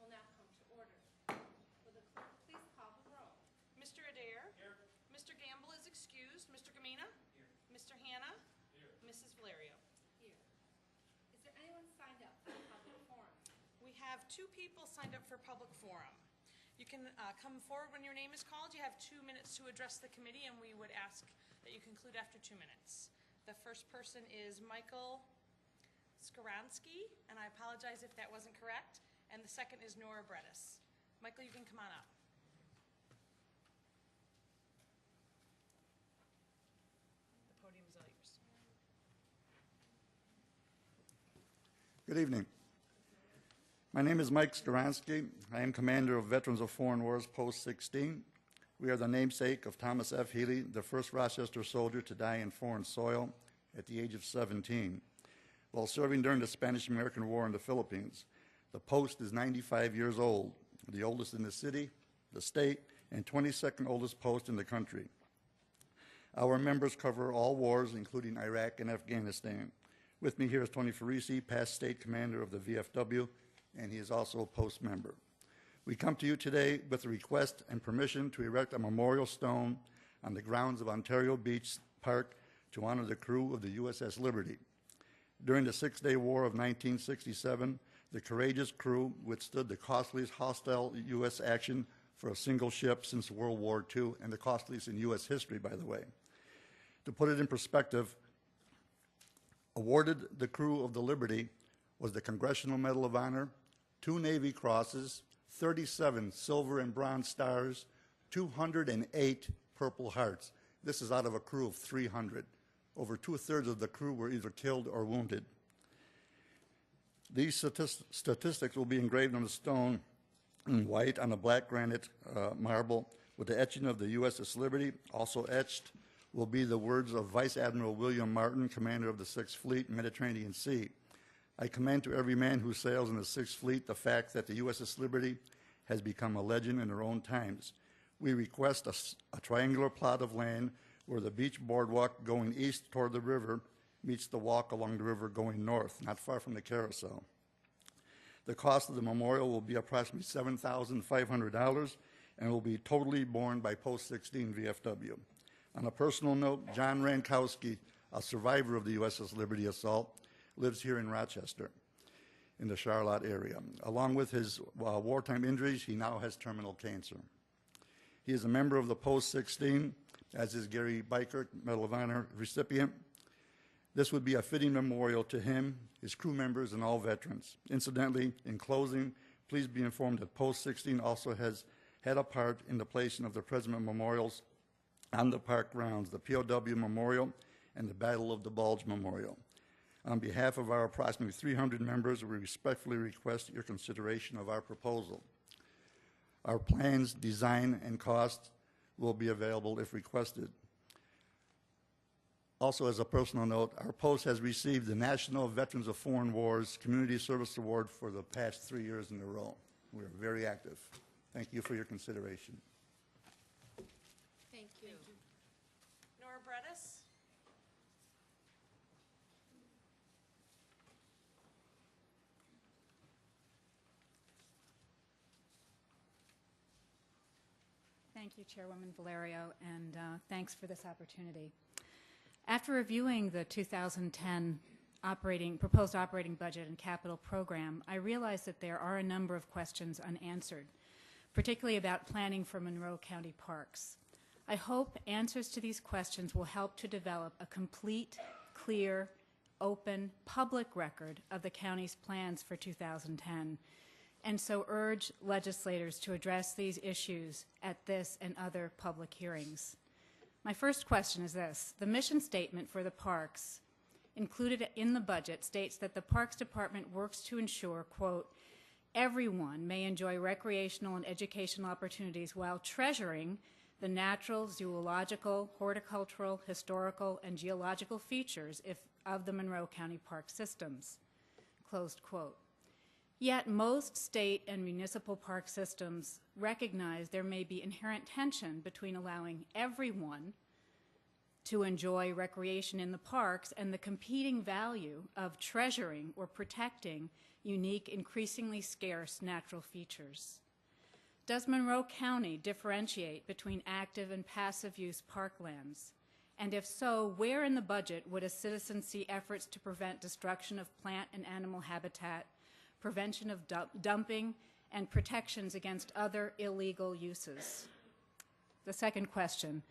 will now come to order. Will the clerk please call the roll? Mr. Adair? Here. Mr. Gamble is excused. Mr. Gamina? Here. Mr. Hanna? Here. Mrs. Valerio? Here. Is there anyone signed up for the public forum? We have 2 people signed up for public forum. You can come forward when your name is called. You have 2 minutes to address the committee, and we would ask that you conclude after 2 minutes. The first person is Michael Skaransky, and I apologize if that wasn't correct. And the second is Nora Bredis. Michael, you can come on up. The podium is all yours. Good evening. My name is Mike Skaransky. I am commander of Veterans of Foreign Wars Post 16. We are the namesake of Thomas F. Healy, the first Rochester soldier to die in foreign soil at the age of 17, while serving during the Spanish-American War in the Philippines. The post is 95 years old, the oldest in the city, the state, and 22nd oldest post in the country. Our members cover all wars, including Iraq and Afghanistan. With me here is Tony Farisi, past state commander of the VFW, and he is also a post member. We come to you today with a request and permission to erect a memorial stone on the grounds of Ontario Beach Park to honor the crew of the USS Liberty. During the Six-Day War of 1967, the courageous crew withstood the costliest hostile U.S. action for a single ship since World War II, and the costliest in U.S. history, by the way. To put it in perspective, awarded the crew of the Liberty was the Congressional Medal of Honor, 2 Navy Crosses, 37 Silver and Bronze Stars, 208 Purple Hearts. This is out of a crew of 300. Over 2/3 of the crew were either killed or wounded. These statistics will be engraved on the stone in white on a black granite marble with the etching of the USS Liberty. Also etched will be the words of Vice Admiral William Martin, commander of the 6th Fleet, Mediterranean Sea. I commend to every man who sails in the 6th Fleet the fact that the USS Liberty has become a legend in her own times. We request a triangular plot of land where the beach boardwalk going east toward the river meets the walk along the river going north, not far from the carousel. The cost of the memorial will be approximately $7,500 and will be totally borne by Post 16 VFW. On a personal note, John Rankowski, a survivor of the USS Liberty assault, lives here in Rochester, in the Charlotte area. Along with his wartime injuries, he now has terminal cancer. He is a member of the Post 16, as is Gary Bikert, Medal of Honor recipient. This would be a fitting memorial to him, his crew members, and all veterans. Incidentally, in closing, please be informed that Post 16 also has had a part in the placing of the President memorials on the park grounds, the POW Memorial and the Battle of the Bulge Memorial. On behalf of our approximately 300 members, we respectfully request your consideration of our proposal. Our plans, design, and cost will be available if requested. Also, as a personal note, our post has received the National Veterans of Foreign Wars Community Service Award for the past 3 years in a row. We are very active. Thank you for your consideration. Thank you. Nora Bredis? Thank you, Chairwoman Valerio, and thanks for this opportunity. After reviewing the 2010 proposed operating budget and capital program, I realized that there are a number of questions unanswered, particularly about planning for Monroe County parks. I hope answers to these questions will help to develop a complete, clear, open, public record of the county's plans for 2010, and so urge legislators to address these issues at this and other public hearings. My first question is this. The mission statement for the parks included in the budget states that the Parks Department works to ensure, quote, everyone may enjoy recreational and educational opportunities while treasuring the natural, zoological, horticultural, historical, and geological features of the Monroe County park systems, closed quote. Yet most state and municipal park systems recognize there may be inherent tension between allowing everyone to enjoy recreation in the parks and the competing value of treasuring or protecting unique, increasingly scarce natural features? Does Monroe County differentiate between active and passive use parklands? And if so, where in the budget would a citizen see efforts to prevent destruction of plant and animal habitat, prevention of dumping, and protections against other illegal uses? The second question.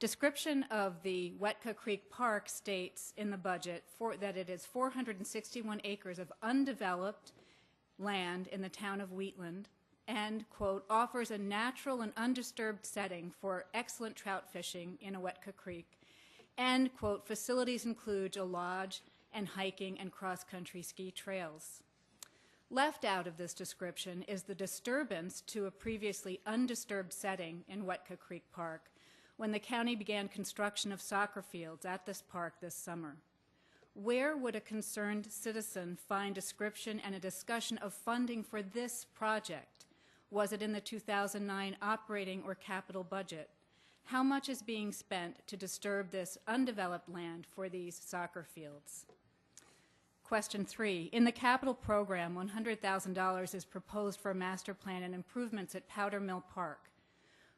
Description of the Wetka Creek Park states in the budget that it is 461 acres of undeveloped land in the town of Wheatland and, quote, offers a natural and undisturbed setting for excellent trout fishing in Wetka Creek, and, quote, facilities include a lodge and hiking and cross-country ski trails. Left out of this description is the disturbance to a previously undisturbed setting in Wetka Creek Park when the county began construction of soccer fields at this park this summer. Where would a concerned citizen find description and a discussion of funding for this project? Was it in the 2009 operating or capital budget? How much is being spent to disturb this undeveloped land for these soccer fields? Question 3. In the capital program, $100,000 is proposed for a master plan and improvements at Powder Mill Park.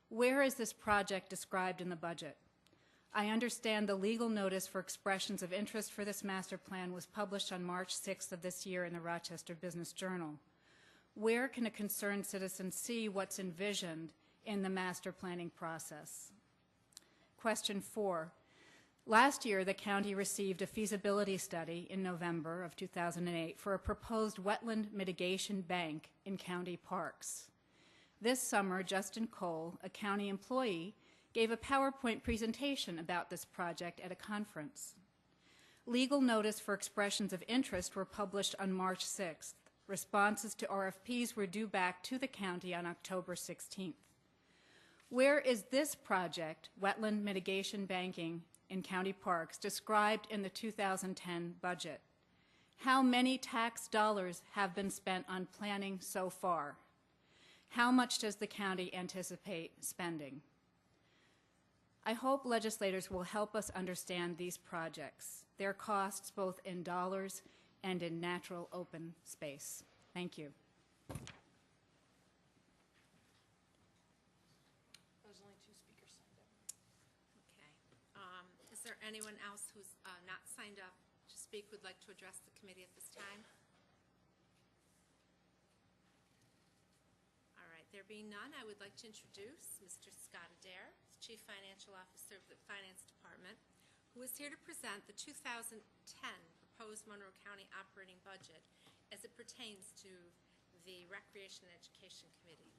Where is this project described in the budget? I understand the legal notice for expressions of interest for this master plan was published on March 6th of this year in the Rochester Business Journal. Where can a concerned citizen see what's envisioned in the master planning process? Question 4. Last year, the county received a feasibility study in November of 2008 for a proposed wetland mitigation bank in county parks. This summer, Justin Cole, a county employee, gave a PowerPoint presentation about this project at a conference. Legal notice for expressions of interest were published on March 6th. Responses to RFPs were due back to the county on October 16th. Where is this project, wetland mitigation banking in county parks, described in the 2010 budget? How many tax dollars have been spent on planning so far? How much does the county anticipate spending? I hope legislators will help us understand these projects, their costs both in dollars and in natural open space. Thank you. There's only 2 speakers signed up. Okay. Is there anyone else who's not signed up to speak would like to address the committee at this time? All right. There being none, I would like to introduce Mr. Scott Adair, Chief Financial Officer of the Finance Department, who is here to present the 2010 proposed Monroe County operating budget as it pertains to the Recreation and Education Committee.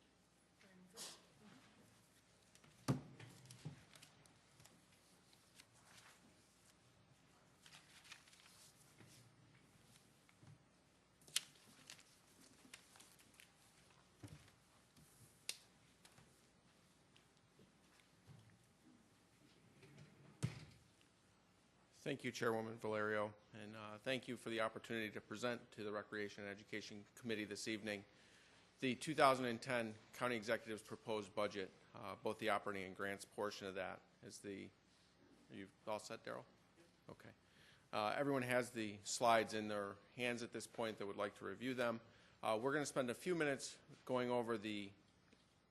Thank you, Chairwoman Valerio, and thank you for the opportunity to present to the Recreation and Education Committee this evening the 2010 County Executive's proposed budget, both the operating and grants portion of that. Are you all set, Daryl? Okay. Everyone has the slides in their hands at this point that would like to review them. We're going to spend a few minutes going over the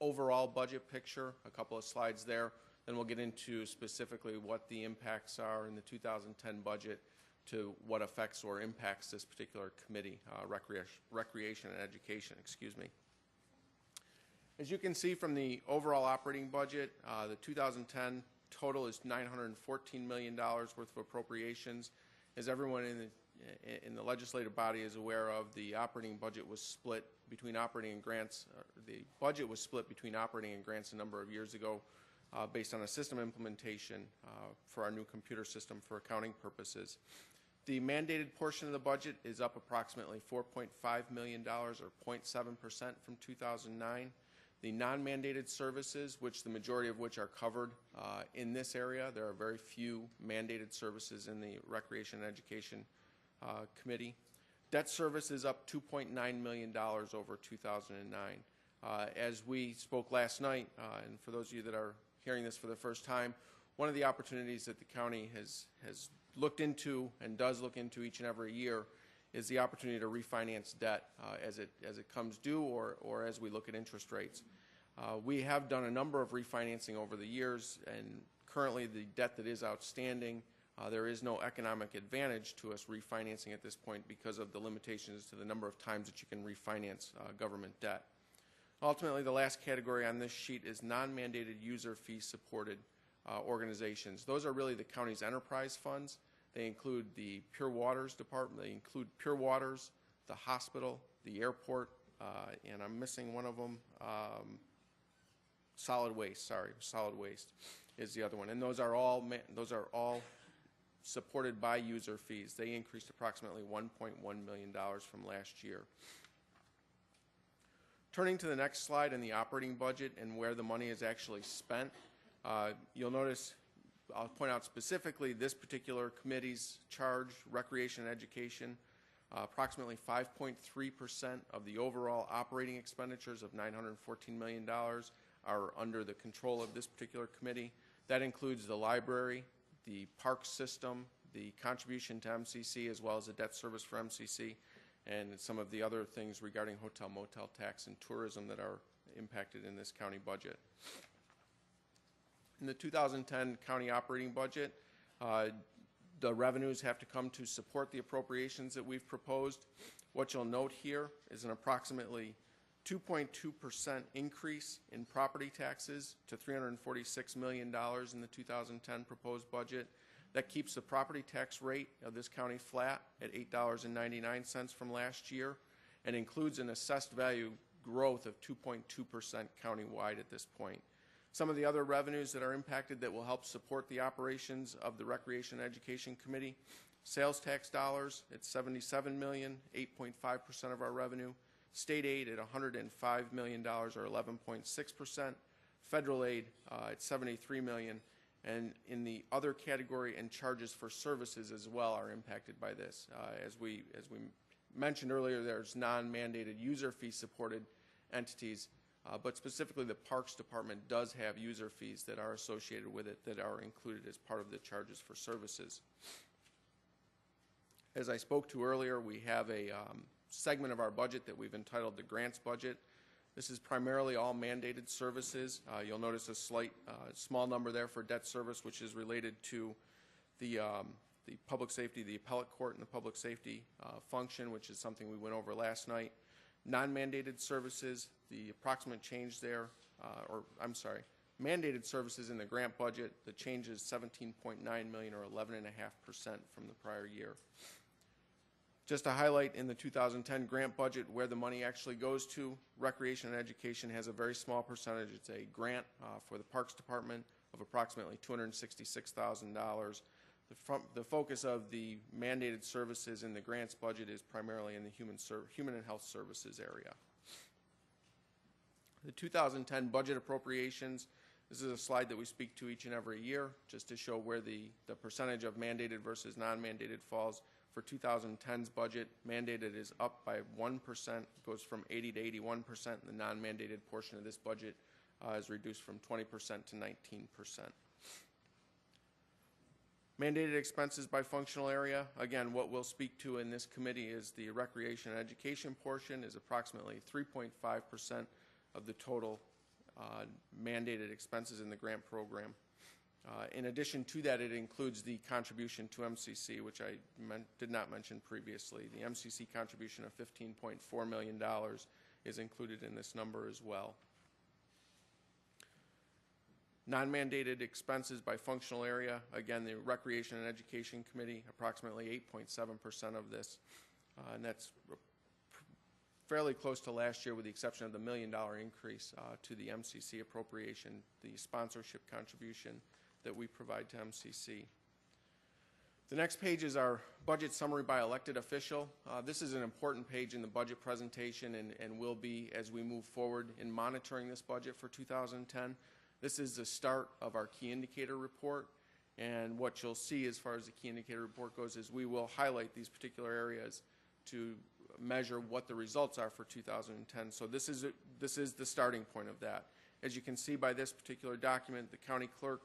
overall budget picture, a couple of slides there. Then we'll get into specifically what the impacts are in the 2010 budget to what affects or impacts this particular committee, Recreation and Education, excuse me. As you can see from the overall operating budget, the 2010 total is $914 million worth of appropriations. As everyone in the legislative body is aware of, the operating budget was split between operating and grants. The budget was split between operating and grants a number of years ago. Based on a system implementation for our new computer system for accounting purposes. The mandated portion of the budget is up approximately $4.5 million or 0.7% from 2009. The non-mandated services, which the majority of which are covered in this area, there are very few mandated services in the Recreation and Education Committee. Debt service is up $2.9 million over 2009. As we spoke last night, and for those of you that are hearing this for the first time, one of the opportunities that the county has looked into and does look into each and every year is the opportunity to refinance debt as it comes due or as we look at interest rates. We have done a number of refinancing over the years, and currently the debt that is outstanding, there is no economic advantage to us refinancing at this point because of the limitations to the number of times that you can refinance government debt. Ultimately, the last category on this sheet is non-mandated user fee supported organizations. Those are really the county's enterprise funds. They include the Pure Waters Department, they include Pure Waters, the hospital, the airport, and I'm missing one of them, solid waste is the other one. And those are all supported by user fees. They increased approximately $1.1 million from last year. Turning to the next slide in the operating budget and where the money is actually spent, you'll notice, I'll point out specifically this particular committee's charge, recreation and education, approximately 5.3% of the overall operating expenditures of $914 million are under the control of this particular committee. That includes the library, the park system, the contribution to MCC, as well as the debt service for MCC, and some of the other things regarding hotel, motel tax, and tourism that are impacted in this county budget. In the 2010 county operating budget, the revenues have to come to support the appropriations that we've proposed. What you'll note here is an approximately 2.2% increase in property taxes to $346 million in the 2010 proposed budget. That keeps the property tax rate of this county flat at $8.99 from last year and includes an assessed value growth of 2.2% countywide at this point. Some of the other revenues that are impacted that will help support the operations of the Recreation and Education Committee: sales tax dollars at $77 million, 8.5% of our revenue; state aid at $105 million, or 11.6%; federal aid at $73 million, and in the other category, and charges for services as well are impacted by this. As we mentioned earlier, there's non-mandated user fee supported entities, but specifically the Parks Department does have user fees that are associated with it that are included as part of the charges for services. As I spoke to earlier, we have a segment of our budget that we've entitled the grants budget. This is primarily all mandated services. You'll notice a slight small number there for debt service, which is related to the public safety, the appellate court and the public safety function, which is something we went over last night. Non-mandated services, the approximate change there, mandated services in the grant budget, the change is $17.9 million, or 11.5% from the prior year. Just to highlight, in the 2010 grant budget where the money actually goes to, Recreation and Education has a very small percentage. It's a grant for the Parks Department of approximately $266,000. The focus of the mandated services in the grants budget is primarily in the human and health services area. The 2010 budget appropriations, this is a slide that we speak to each and every year just to show where the percentage of mandated versus non-mandated falls. For 2010's budget, mandated is up by 1%, goes from 80 to 81%, and the non-mandated portion of this budget is reduced from 20% to 19%. Mandated expenses by functional area, again, what we'll speak to in this committee is the recreation and education portion is approximately 3.5% of the total mandated expenses in the grant program. In addition to that, it includes the contribution to MCC, which I did not mention previously. The MCC contribution of $15.4 million is included in this number as well. Non-mandated expenses by functional area, again, the Recreation and Education Committee, approximately 8.7% of this, and that's fairly close to last year with the exception of the $1 million increase to the MCC appropriation, the sponsorship contribution that we provide to MCC. The next page is our budget summary by elected official. This is an important page in the budget presentation and will be as we move forward in monitoring this budget for 2010. This is the start of our key indicator report, and what you'll see as far as the key indicator report goes is we will highlight these particular areas to measure what the results are for 2010. So this is the starting point of that. As you can see by this particular document, the county clerk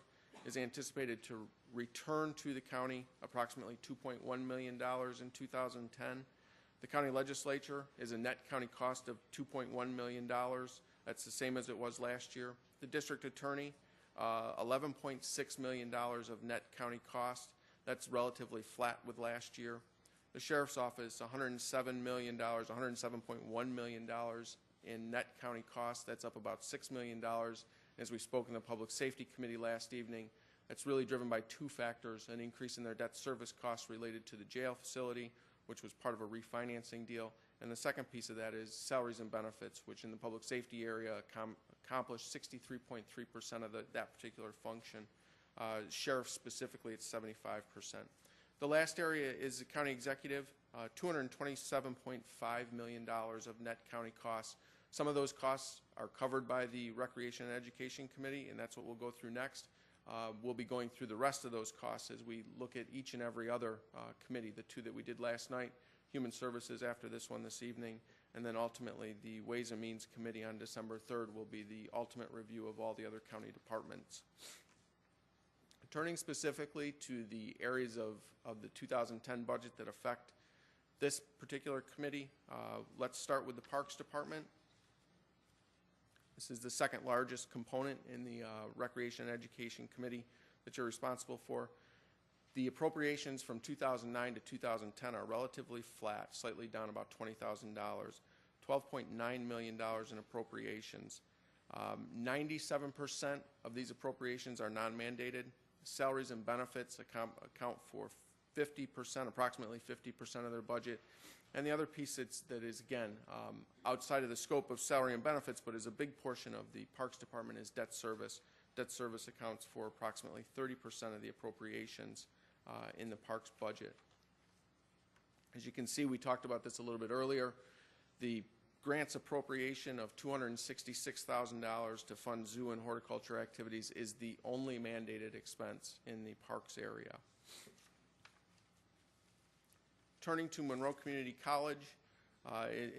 is anticipated to return to the county approximately $2.1 million in 2010. The county legislature is a net county cost of $2.1 million. That's the same as it was last year. The district attorney, $11.6 million of net county cost. That's relatively flat with last year. The sheriff's office, $107 million, $107.1 million in net county costs. That's up about $6 million. As we spoke in the Public Safety Committee last evening, that's really driven by two factors: an increase in their debt service costs related to the jail facility, which was part of a refinancing deal, and the second piece of that is salaries and benefits, which in the public safety area accomplished 63.3% of that particular function. Sheriff specifically, it's 75%. The last area is the county executive, $227.5 million of net county costs. Some of those costs are covered by the Recreation and Education Committee, and that's what we'll go through next. We'll be going through the rest of those costs as we look at each and every other committee, the two that we did last night, Human Services after this one this evening, and then ultimately the Ways and Means Committee on December 3rd will be the ultimate review of all the other county departments. Turning specifically to the areas of the 2010 budget that affect this particular committee, let's start with the Parks Department. This is the second largest component in the Recreation and Education Committee that you're responsible for. The appropriations from 2009 to 2010 are relatively flat, slightly down about $20,000, $12.9 million in appropriations. 97% of these appropriations are non-mandated. Salaries and benefits account for 50%, approximately 50% of their budget. And the other piece that is, again, outside of the scope of salary and benefits, but is a big portion of the Parks Department, is debt service. Debt service accounts for approximately 30% of the appropriations in the Parks budget. As you can see, we talked about this a little bit earlier. The grants appropriation of $266,000 to fund zoo and horticulture activities is the only mandated expense in the Parks area. Turning to Monroe Community College,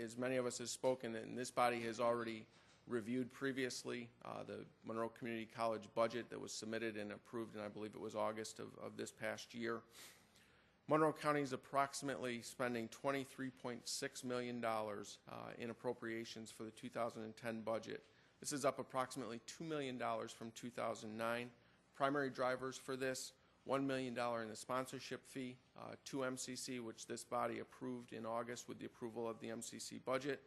as many of us have spoken, and this body has already reviewed previously the Monroe Community College budget that was submitted and approved in, I believe it was August of this past year. Monroe County is approximately spending $23.6 million in appropriations for the 2010 budget. This is up approximately $2 million from 2009. Primary drivers for this: $1 million in the sponsorship fee to MCC, which this body approved in August with the approval of the MCC budget,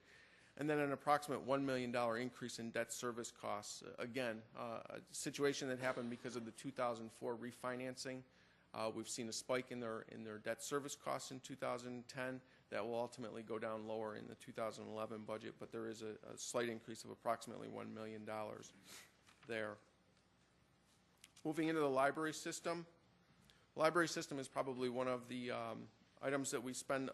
and then an approximate $1 million increase in debt service costs. Again, a situation that happened because of the 2004 refinancing. We've seen a spike in their debt service costs in 2010 that will ultimately go down lower in the 2011 budget, but there is a slight increase of approximately $1 million there. Moving into the library system. The library system is probably one of the items that we spend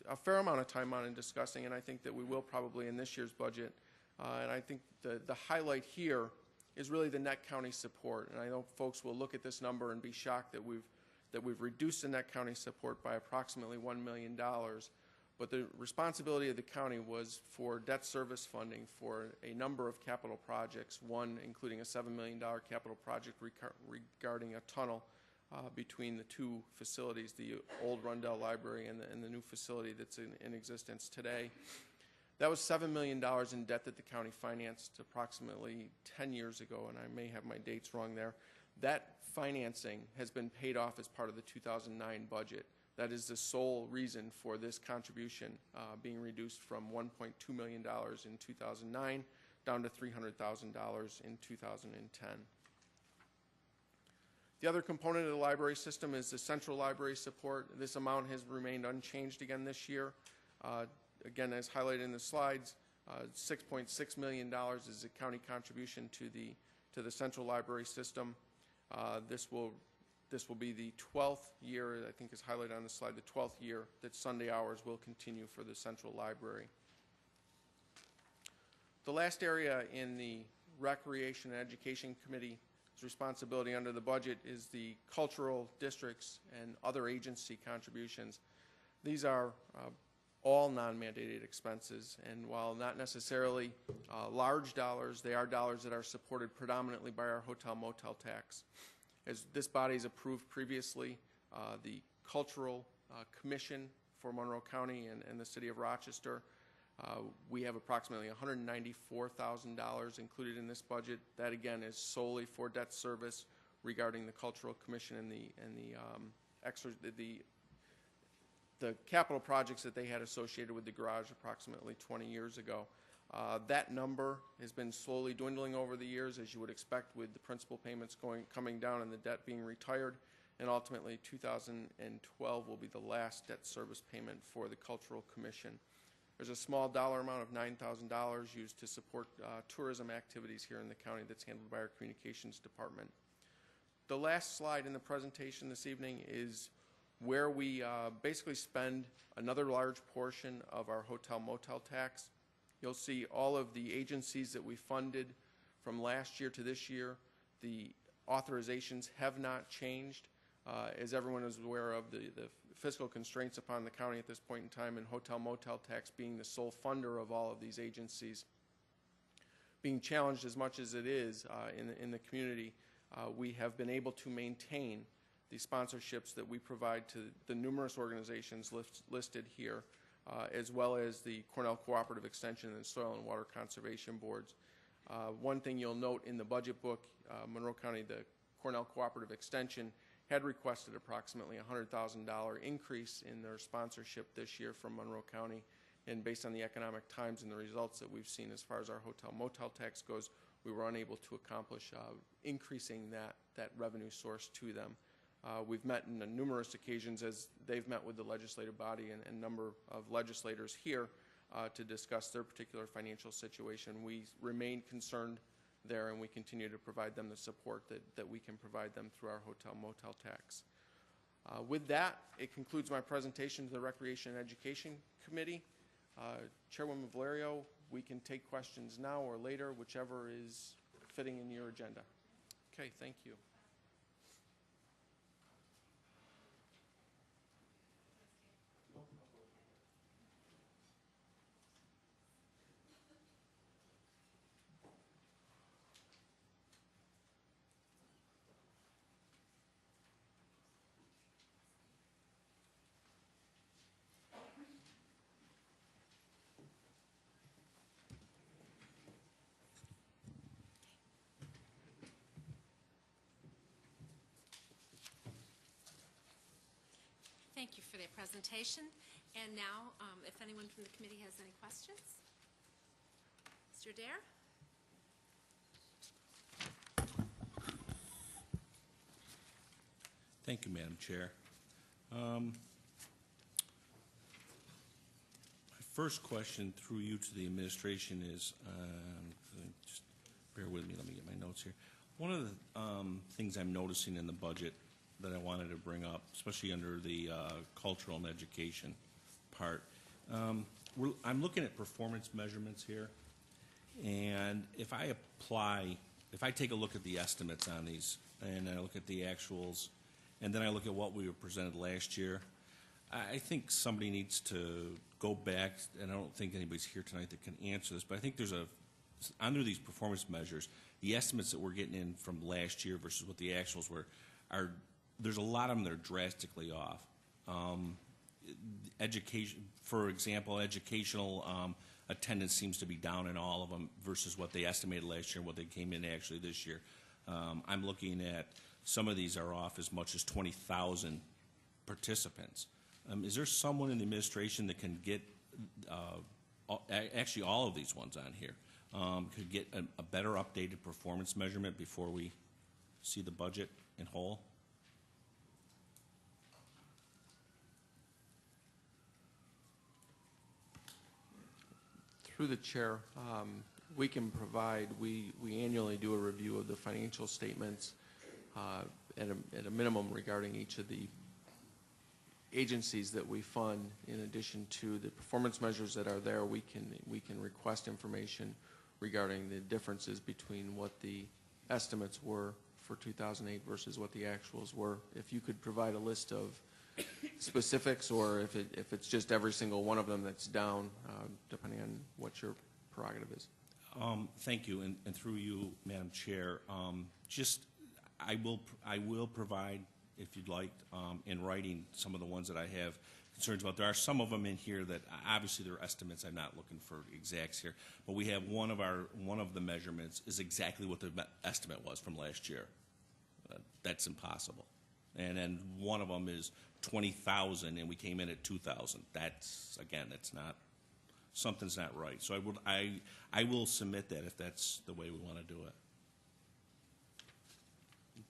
a fair amount of time on and discussing, and I think that we will probably in this year's budget. And I think the highlight here is really the net county support. And I know folks will look at this number and be shocked that we've reduced the net county support by approximately $1 million. But the responsibility of the county was for debt service funding for a number of capital projects, one including a $7 million capital project regarding a tunnel between the two facilities, the old Rundell Library and the new facility that's in existence today. That was $7 million in debt that the county financed approximately 10 years ago, and I may have my dates wrong there. That financing has been paid off as part of the 2009 budget. That is the sole reason for this contribution being reduced from $1.2 million in 2009 down to $300,000 in 2010. The other component of the library system is the central library support. This amount has remained unchanged again this year. Again, as highlighted in the slides, $6.6 million is the county contribution to the central library system. This will be the 12th year, I think is highlighted on the slide, the 12th year that Sunday hours will continue for the central library. The last area in the Recreation and Education Committee's responsibility under the budget is the cultural districts and other agency contributions. These are all non-mandated expenses, and while not necessarily large dollars, they are dollars that are supported predominantly by our hotel motel tax. As this body has approved previously, the Cultural Commission for Monroe County and the City of Rochester, we have approximately $194,000 included in this budget. That again is solely for debt service regarding the Cultural Commission and the capital projects that they had associated with the garage approximately 20 years ago. That number has been slowly dwindling over the years, as you would expect, with the principal payments coming down and the debt being retired. And ultimately, 2012 will be the last debt service payment for the Cultural Commission. There's a small dollar amount of $9,000 used to support tourism activities here in the county that's handled by our communications department. The last slide in the presentation this evening is where we basically spend another large portion of our hotel motel tax. You'll see all of the agencies that we funded from last year to this year. The authorizations have not changed. As everyone is aware of, the fiscal constraints upon the county at this point in time, and hotel motel tax being the sole funder of all of these agencies. Being challenged as much as it is in the community, we have been able to maintain the sponsorships that we provide to the numerous organizations listed here, as well as the Cornell Cooperative Extension and Soil and Water Conservation Boards. One thing you'll note in the budget book, Monroe County, the Cornell Cooperative Extension had requested approximately $100,000 increase in their sponsorship this year from Monroe County, and based on the economic times and the results that we've seen as far as our hotel motel tax goes, we were unable to accomplish increasing that revenue source to them. We've met on numerous occasions as they've met with the legislative body and a number of legislators here to discuss their particular financial situation. We remain concerned there, and we continue to provide them the support that we can provide them through our hotel motel tax. With that, it concludes my presentation to the Recreation and Education Committee. Chairwoman Valerio, we can take questions now or later, whichever is fitting in your agenda. Okay, thank you. Thank you for their presentation. And now, if anyone from the committee has any questions. Mr. Adair? Thank you, Madam Chair. My first question through you to the administration is, just bear with me, let me get my notes here. One of the things I'm noticing in the budget that I wanted to bring up, especially under the cultural and education part, I'm looking at performance measurements here, and if I take a look at the estimates on these, and I look at the actuals, and then I look at what we were presented last year, I think somebody needs to go back, and I don't think anybody's here tonight that can answer this, but I think under these performance measures, the estimates that we're getting in from last year versus what the actuals were, there's a lot of them that are drastically off. Education, for example, educational attendance seems to be down in all of them versus what they estimated last year and what they came in actually this year. I'm looking at some of these are off as much as 20,000 participants. Is there someone in the administration that can get, actually all of these ones on here, could get a better updated performance measurement before we see the budget in whole? Through the chair, we can provide, we annually do a review of the financial statements at a minimum regarding each of the agencies that we fund. In addition to the performance measures that are there, we can request information regarding the differences between what the estimates were for 2008 versus what the actuals were. If you could provide a list of specifics, or if it's just every single one of them that's down, depending on what your prerogative is. Thank you, and through you, Madam Chair, I will provide, if you'd like, in writing, some of the ones that I have concerns about. There are some of them in here that, obviously, they're estimates. I'm not looking for exacts here. But we have one of the measurements is exactly what the estimate was from last year. That's impossible. And then one of them is 20,000, and we came in at 2,000. That's, again, that's not, something's not right. So I will submit that if that's the way we want to do it.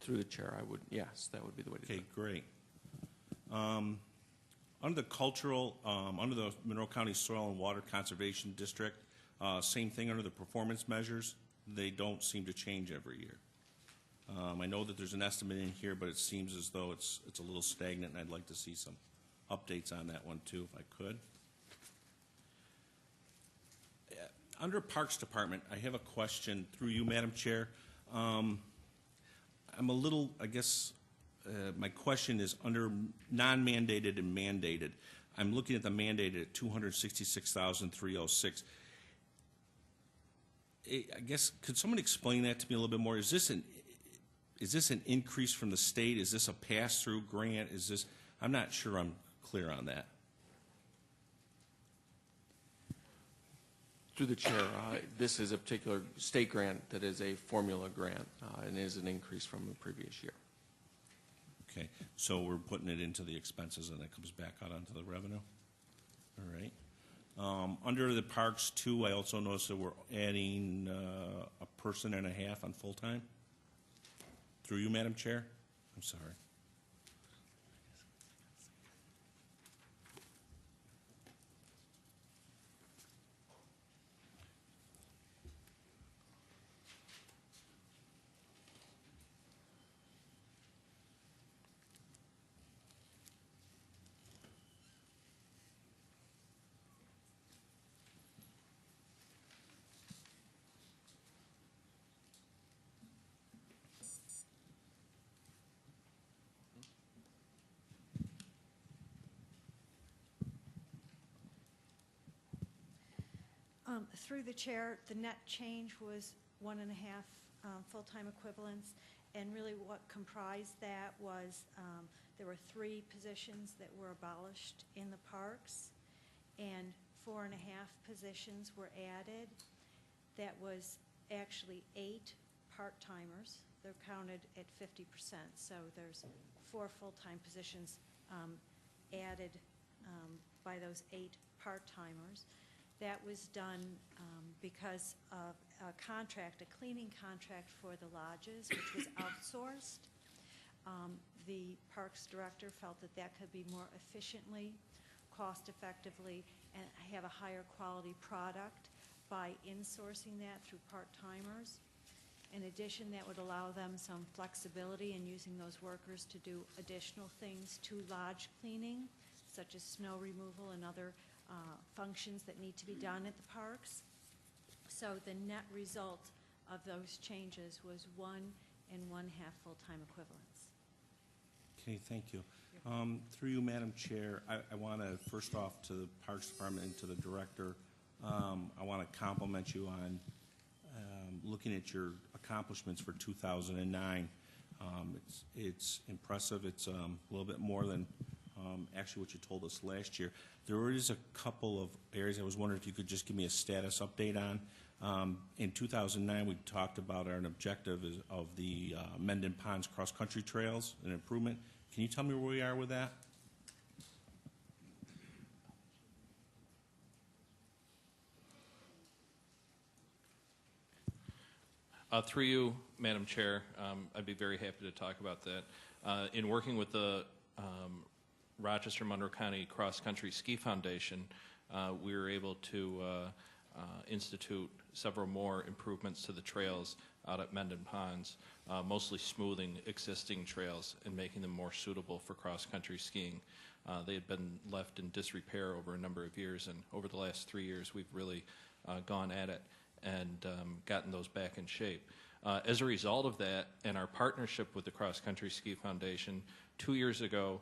Through the chair, I would, yes, that would be the way to do it. Okay, great. Under the cultural, under the Monroe County Soil and Water Conservation District, same thing under the performance measures. They don't seem to change every year. I know that there's an estimate in here, but it seems as though it's a little stagnant, and I'd like to see some updates on that one too, if I could. Under Parks Department, I have a question through you, Madam Chair. I'm a little, I guess, my question is under non-mandated and mandated. I'm looking at the mandated at $266,306. I guess, could someone explain that to me a little bit more? Is this an increase from the state? Is this a pass-through grant? Is this, I'm not sure I'm clear on that. Through the chair, this is a particular state grant that is a formula grant and is an increase from the previous year. Okay, so we're putting it into the expenses and it comes back out onto the revenue? All right. Under the parks too, I also noticed that we're adding a person and a half on full-time. Through you, Madam Chair? I'm sorry. Through the chair, the net change was 1.5 full-time equivalents, and really what comprised that was there were 3 positions that were abolished in the parks, and 4.5 positions were added. That was actually 8 part-timers. They're counted at 50%, so there's 4 full-time positions added by those 8 part-timers. That was done because of a contract, a cleaning contract for the lodges, which was outsourced. The Parks Director felt that that could be more efficiently, cost-effectively, and have a higher quality product by insourcing that through part-timers. In addition, that would allow them some flexibility in using those workers to do additional things to lodge cleaning, such as snow removal and other functions that need to be done at the parks. So the net result of those changes was 1 1/2 full-time equivalents. Okay, thank you. Through you, Madam Chair, I want to, first off, to the Parks Department and to the Director, I want to compliment you on looking at your accomplishments for 2009. It's impressive. It's a little bit more than actually what you told us last year. There is a couple of areas I was wondering if you could just give me a status update on. In 2009, we talked about an objective of the Mendon Ponds cross-country trails and improvement. Can you tell me where we are with that? Through you, Madam Chair, I'd be very happy to talk about that. In working with the Rochester Monroe County Cross Country Ski Foundation, we were able to institute several more improvements to the trails out at Mendon Ponds, mostly smoothing existing trails and making them more suitable for cross-country skiing. They had been left in disrepair over a number of years, and over the last 3 years we've really gone at it and gotten those back in shape. As a result of that and our partnership with the Cross Country Ski Foundation, 2 years ago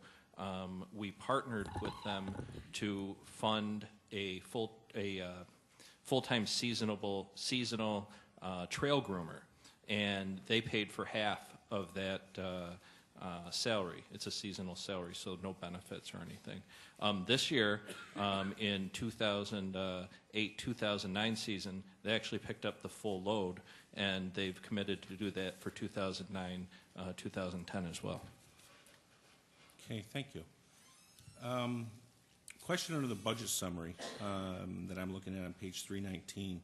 we partnered with them to fund a full-time seasonal trail groomer, and they paid for half of that salary. It's a seasonal salary, so no benefits or anything. This year, in 2008-2009 season, they actually picked up the full load, and they've committed to do that for 2009-2010 as well. Okay, thank you. Question under the budget summary that I'm looking at on page 319.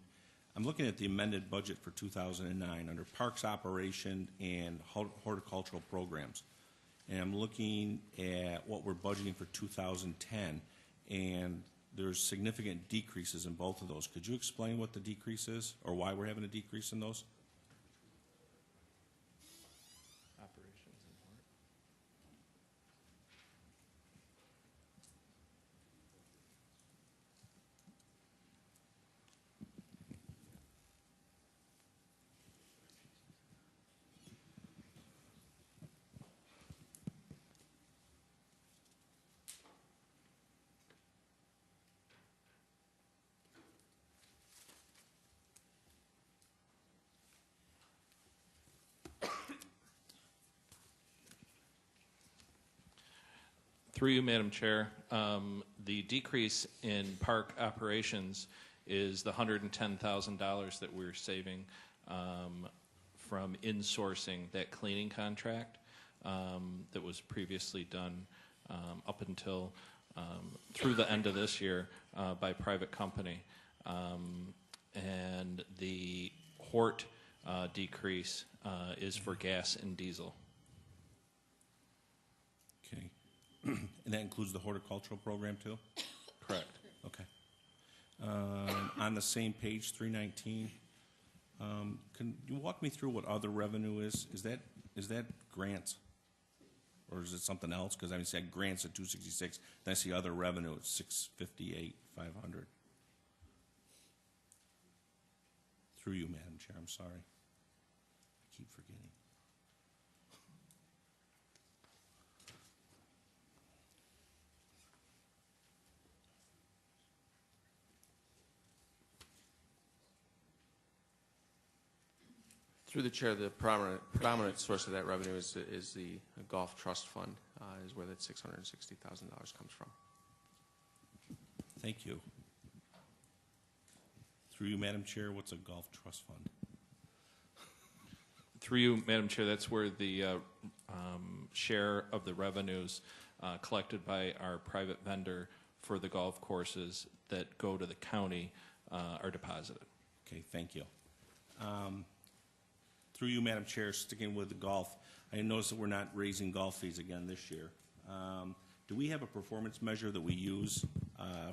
I'm looking at the amended budget for 2009 under Parks Operation and Horticultural Programs. And I'm looking at what we're budgeting for 2010, and there's significant decreases in both of those. Could you explain what the decrease is, or why we're having a decrease in those? Operations and Hort. Through you, Madam Chair, the decrease in park operations is the $110,000 that we're saving from insourcing that cleaning contract that was previously done up until through the end of this year by private company. And the Hort decrease is for gas and diesel. Okay. And that includes the horticultural program too? Correct. Okay. On the same page, 319, can you walk me through what other revenue is? Is that grants? Or is it something else? Because I see grants at 266, then I see other revenue at 658, 500. Through you, Madam Chair, I'm sorry. I keep forgetting. Through the chair, the predominant source of that revenue is the Golf Trust Fund, is where that $660,000 comes from. Thank you. Through you, Madam Chair, what's a golf trust fund? Through you, Madam Chair, that's where the share of the revenues collected by our private vendor for the golf courses that go to the county are deposited. Okay, thank you. Through you, Madam Chair, sticking with the golf, I noticed that we're not raising golf fees again this year. Do we have a performance measure that we use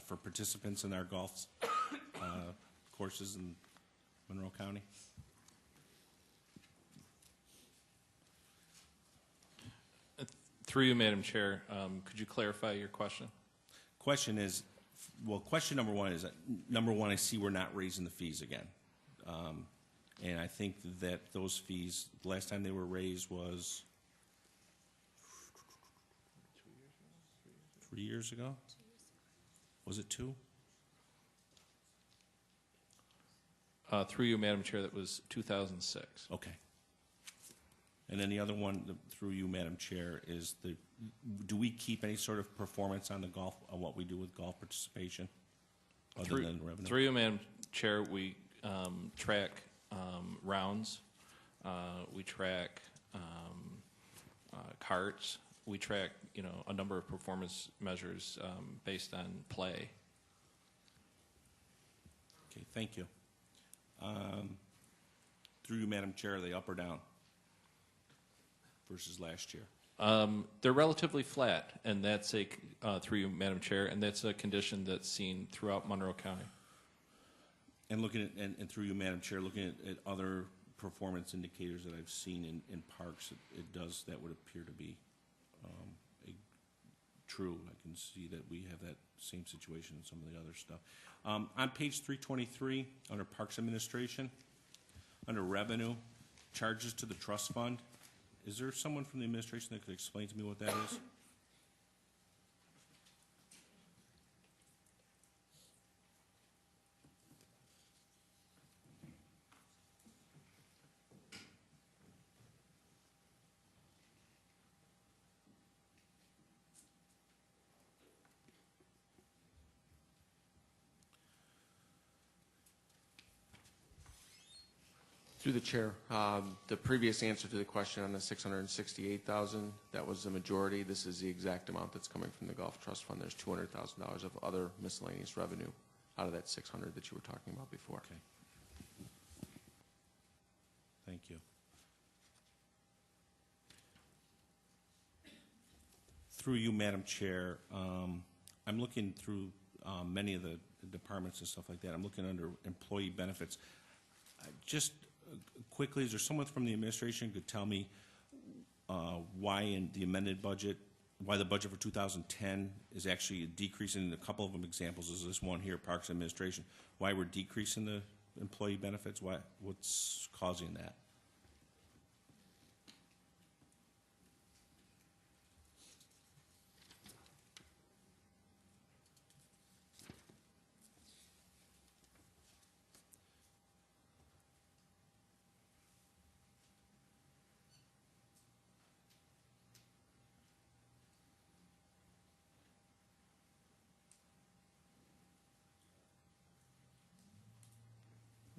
for participants in our golf courses in Monroe County? Through you, Madam Chair, could you clarify your question? Question is, well, question number one is that, number one, I see we're not raising the fees again. And I think that those fees, the last time they were raised was 3 years ago? Was it 2? Through you, Madam Chair, that was 2006. Okay. And then the other one, through you, Madam Chair, is do we keep any sort of performance on the golf, on what we do with golf participation, other than revenue? Through you, Madam Chair, we track rounds, we track carts, we track, a number of performance measures based on play. Okay, thank you. Through you, Madam Chair, are they up or down versus last year? They're relatively flat, and that's through you, Madam Chair, and that's a condition that's seen throughout Monroe County. And looking at, and through you, Madam Chair, looking at other performance indicators that I've seen in parks, that would appear to be true. I can see that we have that same situation in some of the other stuff. On page 323, under Parks Administration, under Revenue, Charges to the Trust Fund, is there someone from the administration that could explain to me what that is? Through the chair, the previous answer to the question on the 668,000, that was the majority. This is the exact amount that's coming from the Gulf Trust Fund. There's $200,000 of other miscellaneous revenue out of that 600 that you were talking about before. Okay. Thank you. Through you, Madam Chair, I'm looking through many of the departments and stuff like that. I'm looking under employee benefits. Just quickly, is there someone from the administration could tell me why in the amended budget, why the budget for 2010 is actually decreasing? A couple of them examples is this one here, Parks Administration. Why we're decreasing the employee benefits? What's causing that?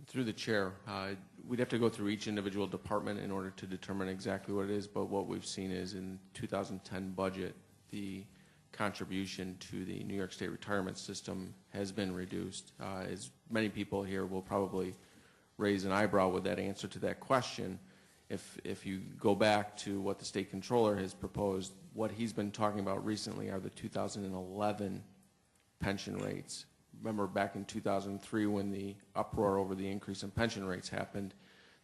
Through the chair, we'd have to go through each individual department in order to determine exactly what it is, but what we've seen is in 2010 budget, the contribution to the New York State retirement system has been reduced. As many people here will probably raise an eyebrow with that answer to that question. If you go back to what the state controller has proposed, what he's been talking about recently are the 2011 pension rates. Remember back in 2003 when the uproar over the increase in pension rates happened,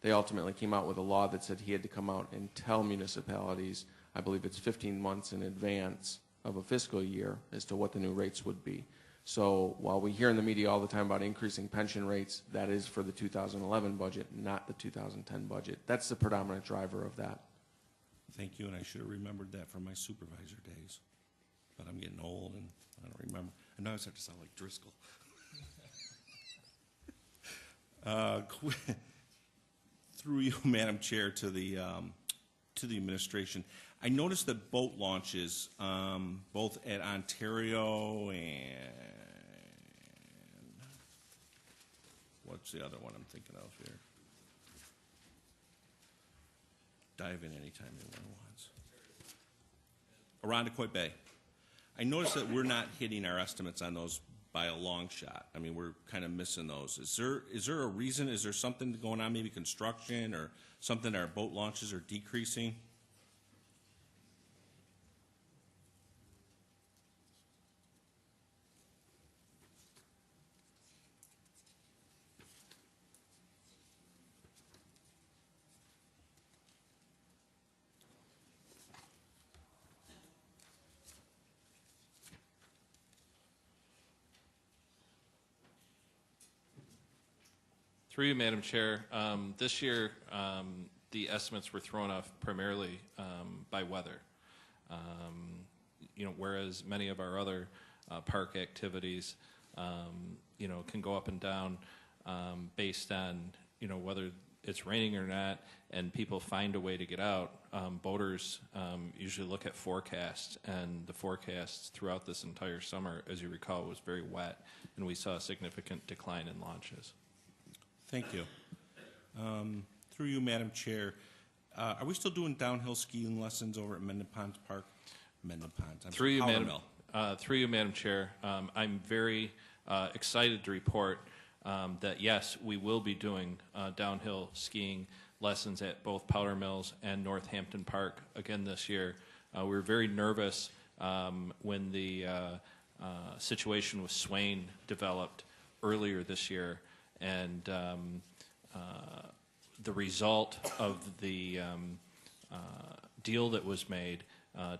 they ultimately came out with a law that said he had to come out and tell municipalities, I believe it's 15 months in advance of a fiscal year, as to what the new rates would be. So while we hear in the media all the time about increasing pension rates, that is for the 2011 budget, not the 2010 budget. That's the predominant driver of that. Thank you, and I should have remembered that from my supervisor days. But I'm getting old and I don't remember. I know I start to sound like Driscoll. Through you, Madam Chair, to the administration. I noticed that boat launches, both at Ontario and what's the other one I'm thinking of here? Dive in anytime anyone wants. Arundecoit Bay. I noticed that we're not hitting our estimates on those by a long shot. I mean, we're kind of missing those. Is there a reason? Is there something going on, maybe construction or something our boat launches are decreasing? Through you, Madam Chair, this year the estimates were thrown off primarily by weather. Whereas many of our other park activities, can go up and down based on, whether it's raining or not, and people find a way to get out. Boaters usually look at forecasts, and the forecasts throughout this entire summer, as you recall, was very wet, and we saw a significant decline in launches. Thank you. Through you, Madam Chair, are we still doing downhill skiing lessons over at Mendon Ponds Park? Mendon Ponds. Through you, Madam Chair, I'm very excited to report that yes, we will be doing downhill skiing lessons at both Powder Mills and Northampton Park again this year. We were very nervous when the situation with Swain developed earlier this year. And the result of the deal that was made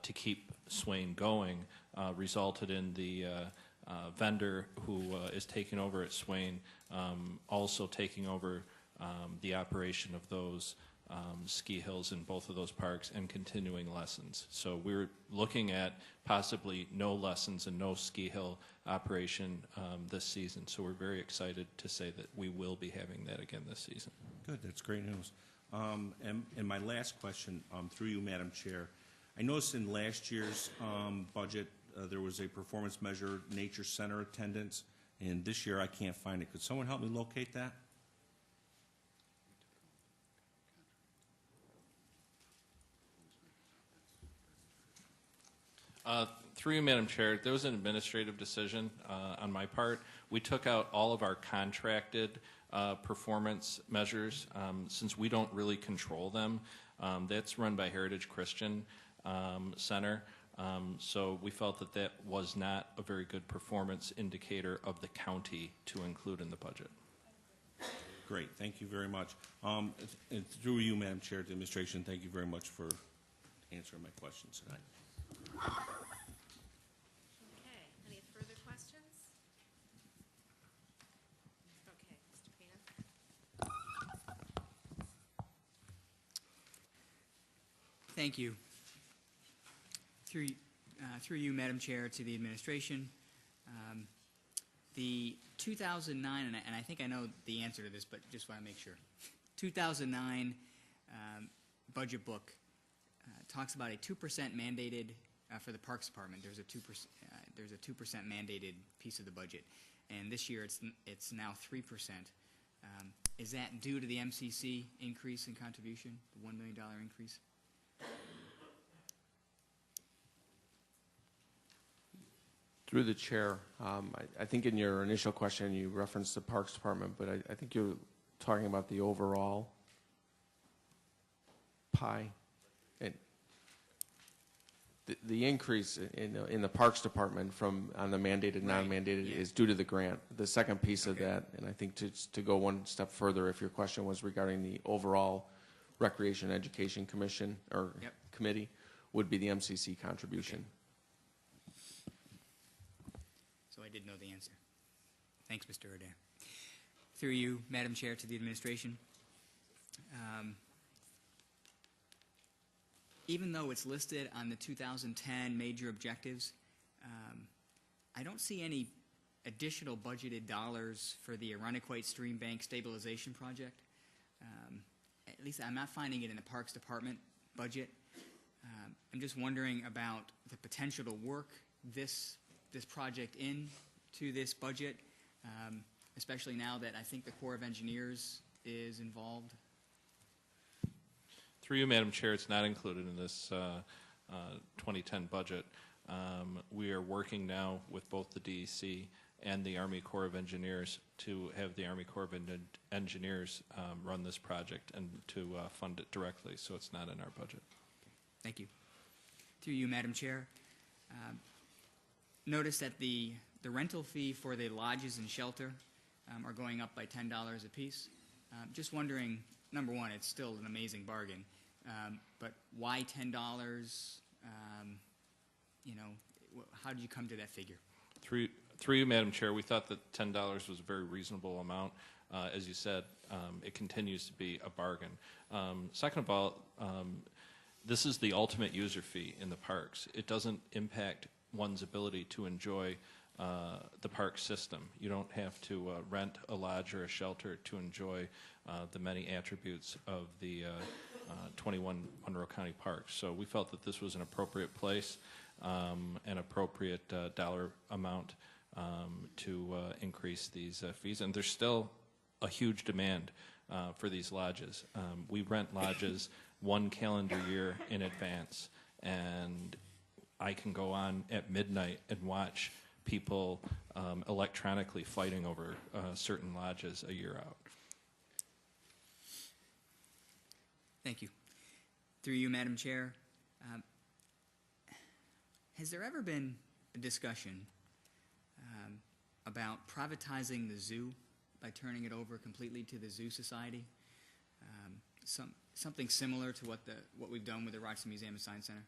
to keep Swain going resulted in the vendor who is taking over at Swain also taking over the operation of those ski hills in both of those parks and continuing lessons. So we're looking at possibly no lessons and no ski hill operation this season. So we're very excited to say that we will be having that again this season. Good, that's great news. And my last question, through you, Madam Chair, I noticed in last year's budget there was a performance measure, Nature Center attendance, and this year I can't find it. Could someone help me locate that? Through you, Madam Chair, there was an administrative decision on my part. We took out all of our contracted performance measures since we don't really control them. That's run by Heritage Christian Center. So we felt that that was not a very good performance indicator of the county to include in the budget. Great, thank you very much. And through you, Madam Chair, to the administration, thank you very much for answering my questions tonight. Okay, any further questions? Okay, Mr. Pena. Thank you. Through you, Madam Chair, to the administration. The 2009, and I think I know the answer to this, but just want to make sure. 2009 budget book talks about a 2% mandated for the Parks Department. There's a 2% mandated piece of the budget, and this year it's now 3%. Is that due to the MCC increase in contribution, the $1 million increase? Through the chair, I think in your initial question you referenced the Parks Department, but I think you're talking about the overall pie. And the increase in the Parks Department from on the mandated, non-mandated is due to the grant. The second piece of that, and I think to go one step further, if your question was regarding the overall Recreation and Education Commission or committee, would be the MCC contribution. Okay. So I did know the answer. Thanks, Mr. Adair. Through you, Madam Chair, to the administration. Even though it's listed on the 2010 major objectives, I don't see any additional budgeted dollars for the Arundequite Stream Bank Stabilization Project. At least I'm not finding it in the Parks Department budget. I'm just wondering about the potential to work this project into this budget, especially now that I think the Corps of Engineers is involved. Through you, Madam Chair, it's not included in this 2010 budget. We are working now with both the DEC and the Army Corps of Engineers to have the Army Corps of Engineers run this project and to fund it directly, so it's not in our budget. Thank you. Through you, Madam Chair. Notice that the rental fee for the lodges and shelter are going up by $10 a piece. Just wondering, number one, it's still an amazing bargain, but why $10? You know, how did you come to that figure? Through you, Madam Chair, we thought that $10 was a very reasonable amount. As you said, it continues to be a bargain. Second of all, this is the ultimate user fee in the parks. It doesn't impact one's ability to enjoy the park system. You don't have to rent a lodge or a shelter to enjoy the many attributes of the 21 Monroe County parks. So we felt that this was an appropriate place, an appropriate dollar amount to increase these fees. And there's still a huge demand for these lodges. We rent lodges 1 calendar year in advance, and I can go on at midnight and watch people electronically fighting over certain lodges a year out. Thank you. Through you, Madam Chair, has there ever been a discussion about privatizing the zoo by turning it over completely to the Zoo Society? Something similar to what we've done with the Rochester Museum and Science Center?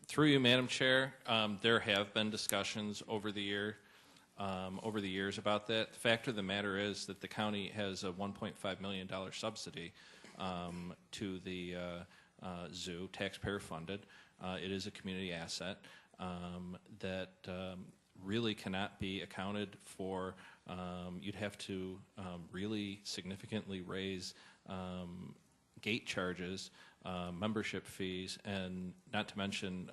Through you, Madam Chair, there have been discussions over the years about that. The fact of the matter is that the county has a $1.5 million subsidy to the zoo, taxpayer funded. It is a community asset that really cannot be accounted for. You'd have to really significantly raise gate charges, membership fees, and not to mention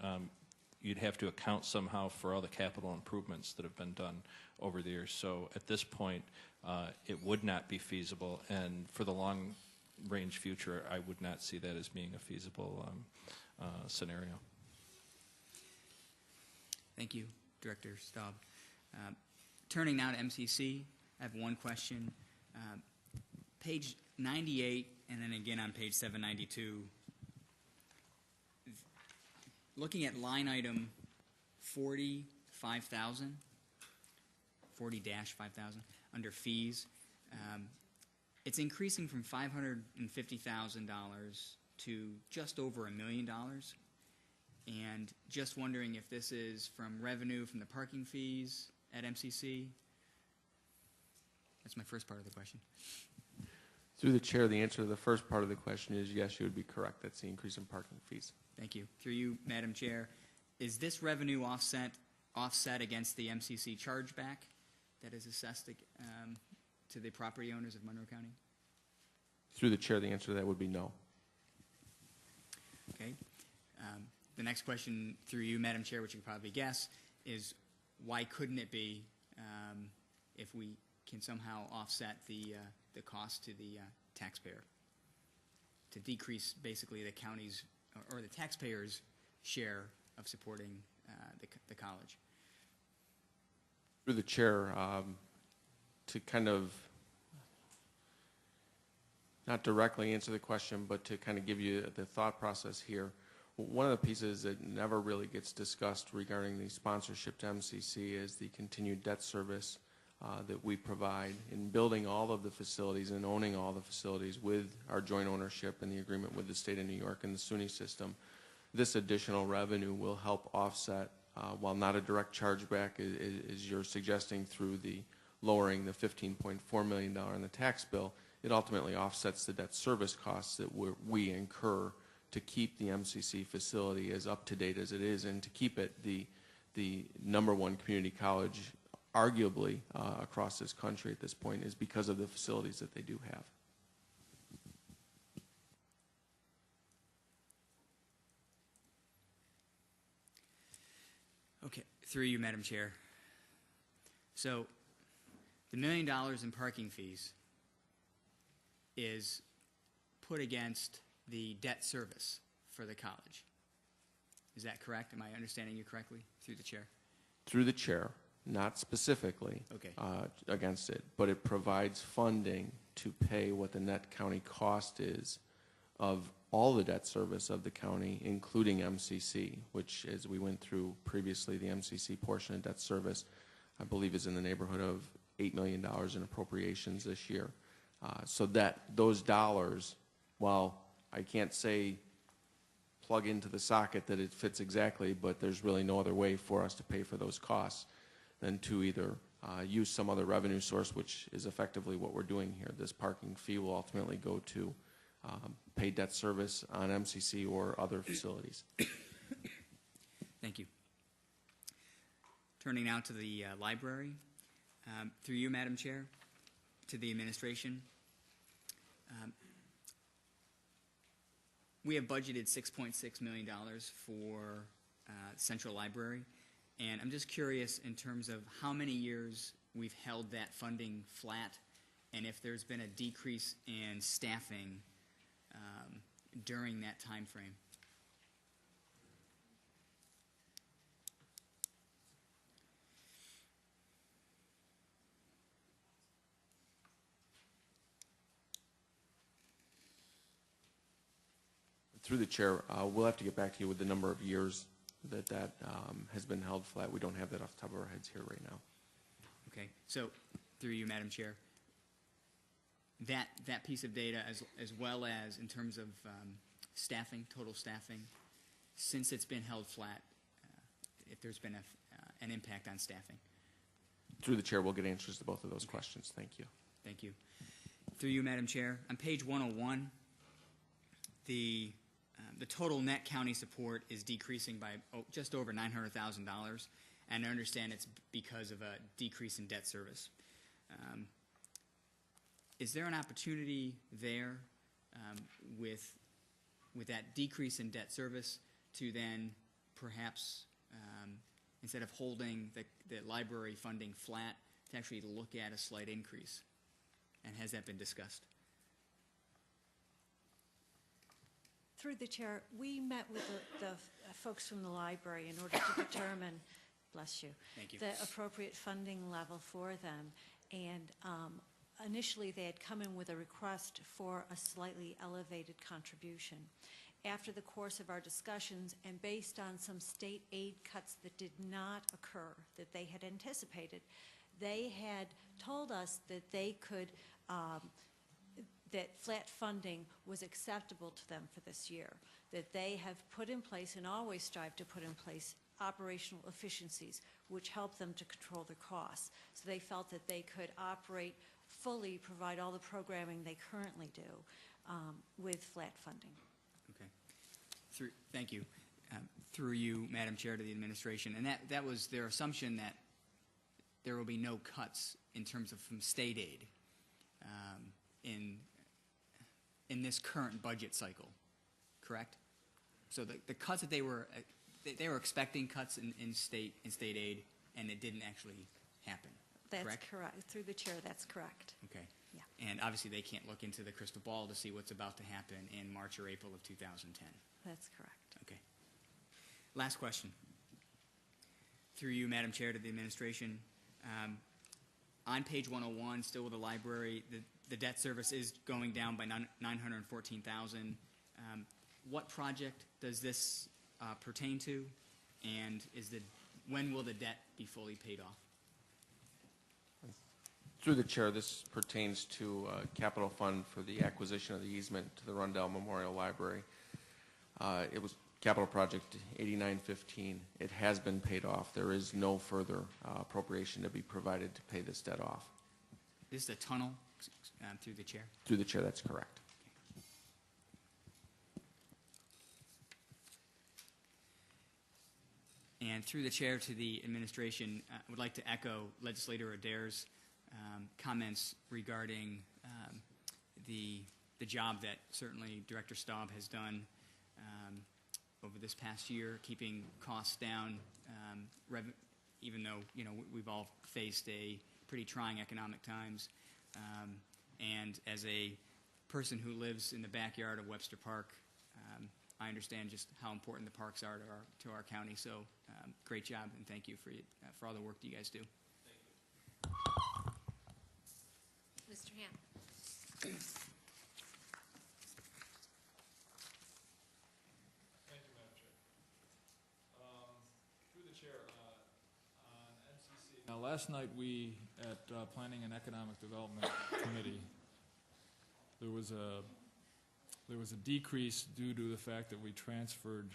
you'd have to account somehow for all the capital improvements that have been done over the years. So at this point, it would not be feasible, and for the long-range future, I would not see that as being a feasible scenario. Thank you, Director Staub. Turning now to MCC, I have one question. Page 98, and then again on page 792, looking at line item 40-5000, under fees, it's increasing from $550,000 to just over $1 million. And just wondering if this is from revenue from the parking fees at MCC. That's my first part of the question. Through the chair, the answer to the first part of the question is yes, you would be correct. That's the increase in parking fees. Thank you. Through you, Madam Chair, is this revenue offset against the MCC chargeback that is assessed to the property owners of Monroe County? Through the chair, the answer to that would be no. Okay. The next question through you, Madam Chair, which you can probably guess, is why couldn't it be if we can somehow offset the cost to the taxpayer to decrease basically the county's or the taxpayer's share of supporting the college? Through the chair, to kind of not directly answer the question, but to kind of give you the thought process here, one of the pieces that never really gets discussed regarding the sponsorship to MCC is the continued debt service that we provide in building all of the facilities and owning all the facilities with our joint ownership and the agreement with the state of New York and the SUNY system. This additional revenue will help offset, while not a direct chargeback, as you're suggesting, through the lowering the $15.4 million in the tax bill, it ultimately offsets the debt service costs that we incur to keep the MCC facility as up to date as it is and to keep it the #1 community college arguably across this country at this point is because of the facilities that they do have. Okay, through you, Madam Chair. So the $1 million in parking fees is put against the debt service for the college. Is that correct? Am I understanding you correctly through the chair? Through the chair, not specifically Okay. Against it, but it provides funding to pay what the net county cost is of all the debt service of the county, including MCC, which, as we went through previously, the MCC portion of debt service, I believe, is in the neighborhood of $8 million in appropriations this year. So that those dollars, while I can't say plug into the socket that it fits exactly, but there's really no other way for us to pay for those costs than to either use some other revenue source, which is effectively what we're doing here. This parking fee will ultimately go to pay debt service on MCC or other facilities. Thank you. Turning now to the library, through you, Madam Chair, to the administration. We have budgeted $6.6 million for Central Library, and I'm just curious in terms of how many years we've held that funding flat, and if there's been a decrease in staffing during that time frame. Through the chair, we'll have to get back to you with the number of years that has been held flat. We don't have that off the top of our heads here right now. Okay, so through you, Madam Chair, that piece of data as well as in terms of staffing, total staffing, since it's been held flat, if there's been an impact on staffing. Through the chair, we'll get answers to both of those questions. Thank you. Thank you. Through you, Madam Chair, on page 101, the total net county support is decreasing by just over $900,000, and I understand it's because of a decrease in debt service. Is there an opportunity there with that decrease in debt service to then perhaps, instead of holding the library funding flat, to actually look at a slight increase? And has that been discussed? Through the chair, we met with the folks from the library in order to determine, bless you, Thank you. the appropriate funding level for them. And initially, they had come in with a request for a slightly elevated contribution. After the course of our discussions, and based on some state aid cuts that did not occur, that they had anticipated, they had told us that they could, that flat funding was acceptable to them for this year, that they have put in place and always strive to put in place operational efficiencies which help them to control their costs. So they felt that they could operate fully, provide all the programming they currently do with flat funding. Okay. Thank you. Through you, Madam Chair, to the administration. And that was their assumption that there will be no cuts in terms of from state aid in this current budget cycle, correct? So the cuts that they were expecting cuts in state aid, and it didn't actually happen. That's correct? Correct. Through the chair, that's correct. Okay. Yeah. And obviously they can't look into the crystal ball to see what's about to happen in March or April of 2010. That's correct. Okay. Last question. Through you, Madam Chair, to the administration. On page 101, still with the library, the debt service is going down by $914,000. What project does this pertain to, and when will the debt be fully paid off? Through the chair, this pertains to capital fund for the acquisition of the easement to the Rundell Memorial Library. It was capital project 8915. It has been paid off. There is no further appropriation to be provided to pay this debt off. This is the tunnel through the chair? Through the chair, that's correct. And through the chair to the administration, I would like to echo Legislator Adair's comments regarding the job that certainly Director Staub has done over this past year, keeping costs down, even though we've all faced a pretty trying economic times. And as a person who lives in the backyard of Webster Park, I understand just how important the parks are to our county. So great job, and thank you for all the work that you guys do. Mr. Ham. Thank you, Madam Chair. Through the chair, on MCC. Now, last night we, at Planning and Economic Development Committee, there was a decrease due to the fact that we transferred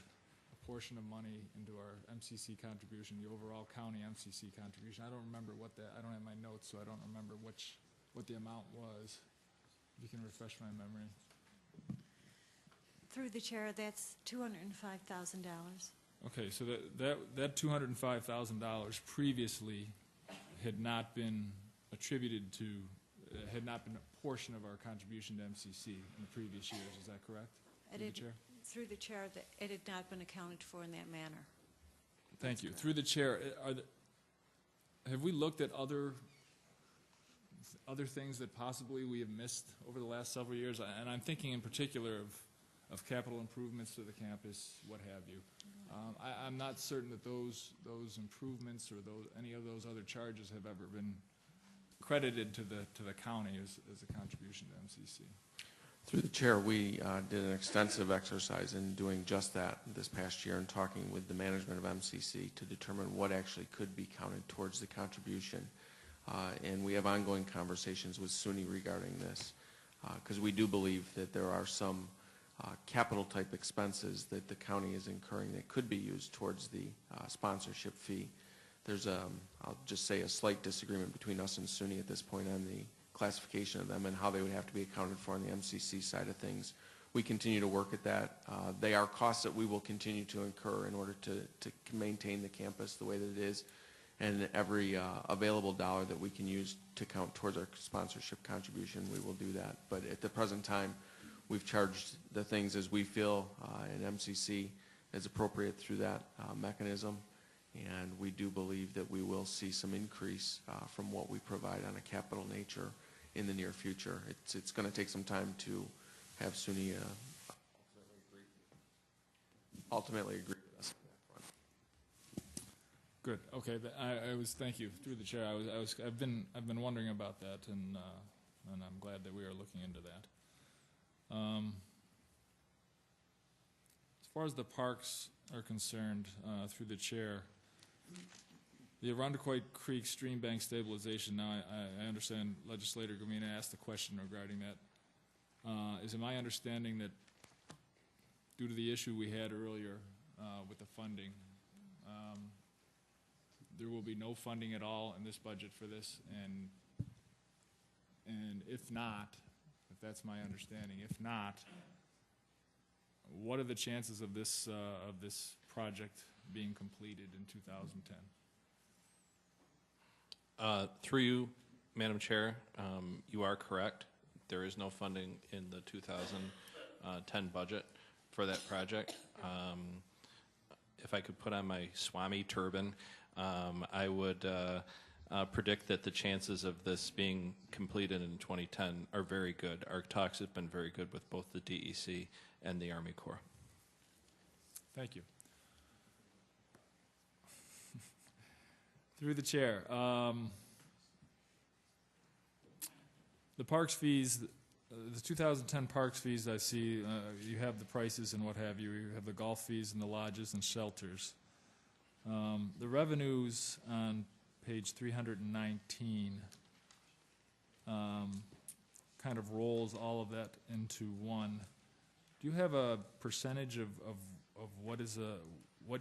a portion of money into our MCC contribution, the overall county MCC contribution. I don't remember I don't have my notes, so I don't remember what the amount was. If you can refresh my memory. Through the chair, that's $205,000. Okay, so that $205,000 previously had not been attributed to, had not been a portion of our contribution to MCC in the previous years. Is that correct? Through the chair? Through the chair, that it had not been accounted for in that manner. Thank you. Through the chair, have we looked at other things that possibly we have missed over the last several years? And I'm thinking in particular of capital improvements to the campus, what have you. I'm not certain that those improvements or any of those other charges have ever been credited to the county as a contribution to MCC. Through the chair, we did an extensive exercise in doing just that this past year and talking with the management of MCC to determine what actually could be counted towards the contribution. And we have ongoing conversations with SUNY regarding this because we do believe that there are some capital type expenses that the county is incurring that could be used towards the sponsorship fee. There's I'll just say a slight disagreement between us and SUNY at this point on the classification of them and how they would have to be accounted for on the MCC side of things. We continue to work at that. They are costs that we will continue to incur in order to maintain the campus the way that it is, and every available dollar that we can use to count towards our sponsorship contribution, we will do that. But at the present time, we've charged the things as we feel in MCC is appropriate through that mechanism, and we do believe that we will see some increase from what we provide on a capital nature in the near future. It's going to take some time to have SUNY ultimately agree ultimately agreed with us on that front. Good. Okay. I was. Thank you. Through the chair, I've been wondering about that, and I'm glad that we are looking into that. As far as the parks are concerned, through the chair, the Arundecoit Creek Stream Bank stabilization. Now, I understand Legislator Gamina asked a question regarding that. Is it my understanding that due to the issue we had earlier with the funding, there will be no funding at all in this budget for this, and if not, if that's my understanding, if not, what are the chances of this project being completed in 2010? Through you, Madam Chair, you are correct. There is no funding in the 2010 budget for that project. If I could put on my Swami turban, I would predict that the chances of this being completed in 2010 are very good. Our talks have been very good with both the DEC and the Army Corps. Thank you. Through the chair, the parks fees, the 2010 parks fees, I see you have the prices and what have you. You have the golf fees and the lodges and shelters. The revenues on page 319 kind of rolls all of that into one. Do you have a percentage of what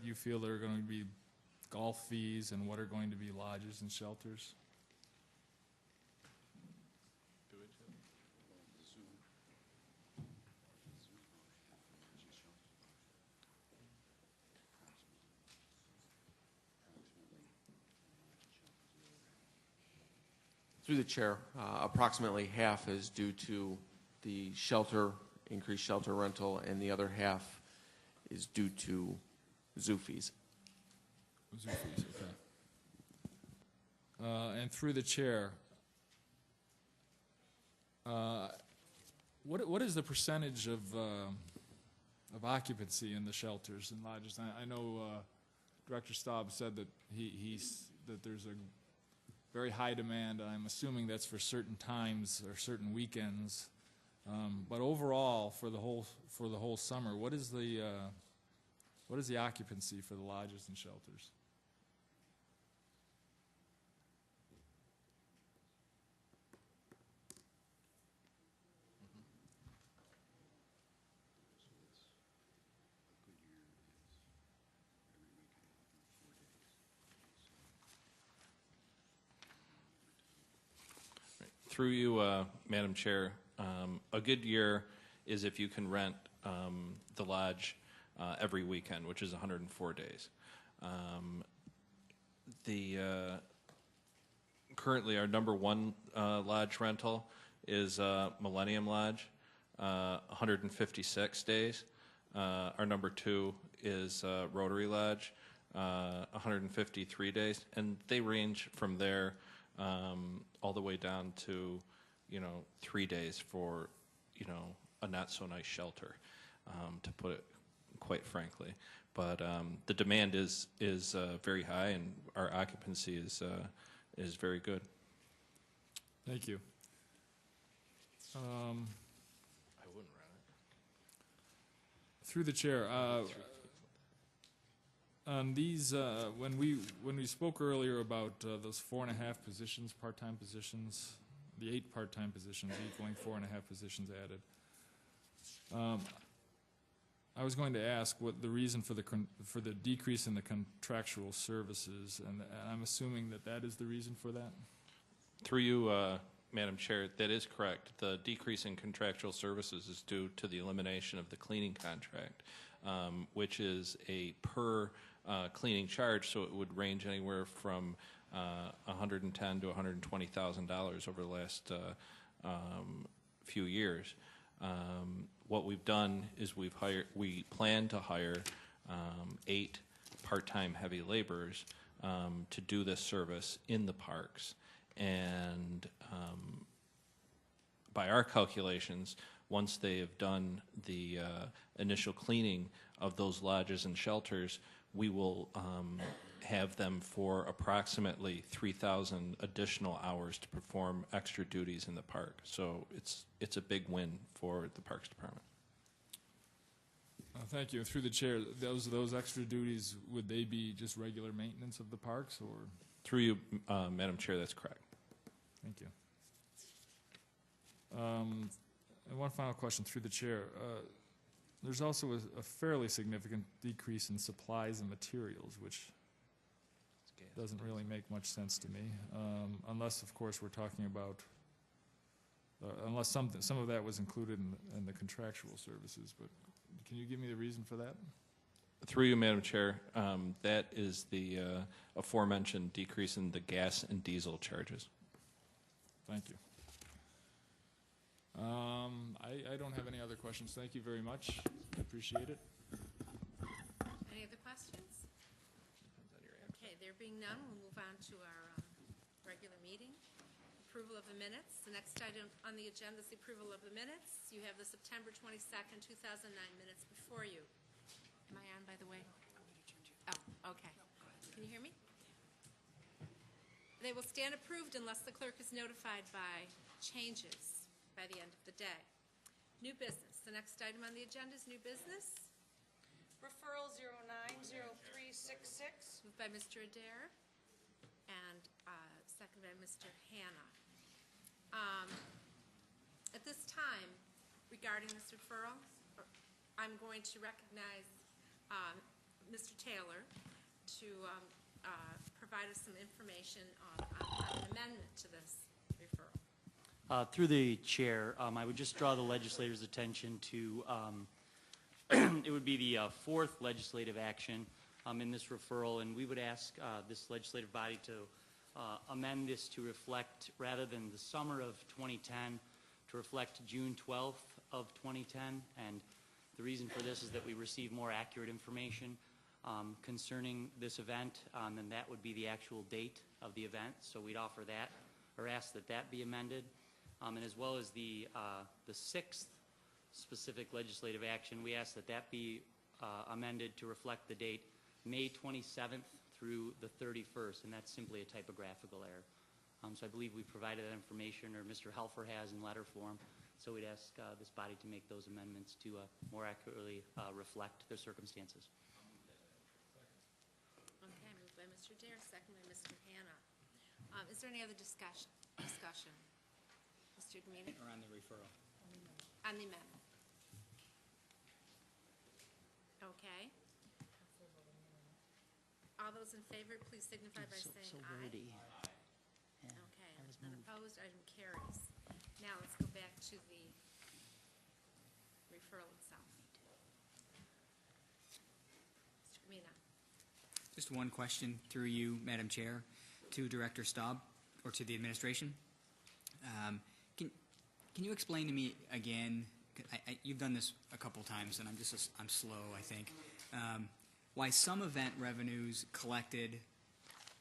you feel are going to be golf fees and what are going to be lodges and shelters? Through the chair, approximately half is due to the shelter, increased shelter rental, and the other half is due to zoo fees. Zoo fees, okay. And through the chair, what is the percentage of occupancy in the shelters and lodges? I know Director Staub said that that there's a very high demand. I'm assuming that's for certain times or certain weekends. But overall, for the whole summer, what is the occupancy for the lodges and shelters? Through you, Madam Chair, a good year is if you can rent the lodge every weekend, which is 104 days. Currently, our number one lodge rental is Millennium Lodge, 156 days. Our number two is Rotary Lodge, 153 days, and they range from there all the way down to 3 days for a not so nice shelter, to put it quite frankly. But the demand is very high, and our occupancy is very good. Thank you. I wouldn't rent it. Through the chair, on these, when we spoke earlier about those 4.5 positions, part-time positions, the 8 part-time positions equaling 4.5 positions added, I was going to ask what the reason for the decrease in the contractual services, and I'm assuming that is the reason for that? Through you, Madam Chair, that is correct. The decrease in contractual services is due to the elimination of the cleaning contract, which is a per cleaning charge, so it would range anywhere from $110,000 to $120,000 over the last few years. What we've done is we plan to hire 8 part-time heavy laborers to do this service in the parks. And by our calculations, once they have done the initial cleaning of those lodges and shelters, we will have them for approximately 3,000 additional hours to perform extra duties in the park. So it's a big win for the Parks Department. Thank you. Through the chair, those extra duties, would they be just regular maintenance of the parks, or? Through you, Madam Chair, that's correct. Thank you. And one final question through the chair. There's also a fairly significant decrease in supplies and materials, which doesn't really make much sense to me, unless, of course, we're talking about, unless some of that was included in the contractual services. But can you give me the reason for that? Through you, Madam Chair, that is the aforementioned decrease in the gas and diesel charges. Thank you. I don't have any other questions. Thank you very much. I appreciate it. Any other questions? Okay, there being none, we'll move on to our regular meeting. Approval of the minutes. The next item on the agenda is the approval of the minutes. You have the September 22nd, 2009 minutes before you. Am I on, by the way? Oh, okay. Can you hear me? They will stand approved unless the clerk is notified by changes by the end of the day. New business. The next item on the agenda is new business. Referral 090366. Moved by Mr. Adair and seconded by Mr. Hannah. At this time, regarding this referral, I'm going to recognize Mr. Taylor to provide us some information on an amendment to this referral. Through the chair, I would just draw the legislator's attention to it would be the fourth legislative action in this referral, and we would ask this legislative body to amend this to reflect, rather than the summer of 2010, to reflect June 12th of 2010. And the reason for this is that we receive more accurate information concerning this event, and that would be the actual date of the event. So we'd offer that, or ask that that be amended. And as well as the sixth specific legislative action, we ask that that be amended to reflect the date May 27th through the 31st, and that's simply a typographical error. So I believe we provided that information, or Mr. Helfer has in letter form. So we'd ask this body to make those amendments to more accurately reflect their circumstances. Okay, moved by Mr. Adair, seconded by Mr. Hannah. Is there any other discussion? Mr. Domenic? Or on the referral? On the amendment. Okay. All those in favor, please signify by saying aye. Okay, none opposed, item carries. Now let's go back to the referral itself. Mr. Gamina. Just one question through you, Madam Chair, to Director Staub, or to the administration. Can you explain to me again, you've done this a couple times, and I'm slow, I think, why some event revenues collected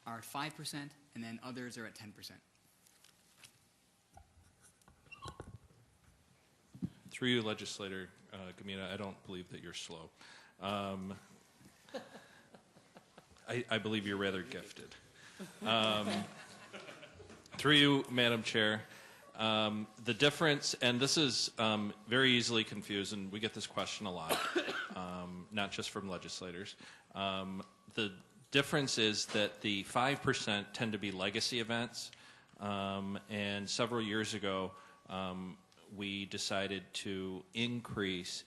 are at 5% and then others are at 10%? Through you, Legislator Gamina, I don't believe that you're slow. I believe you're rather gifted. Through you, Madam Chair, the difference, and this is very easily confused, and we get this question a lot, not just from legislators. The difference is that the 5% tend to be legacy events, and several years ago, we decided to increase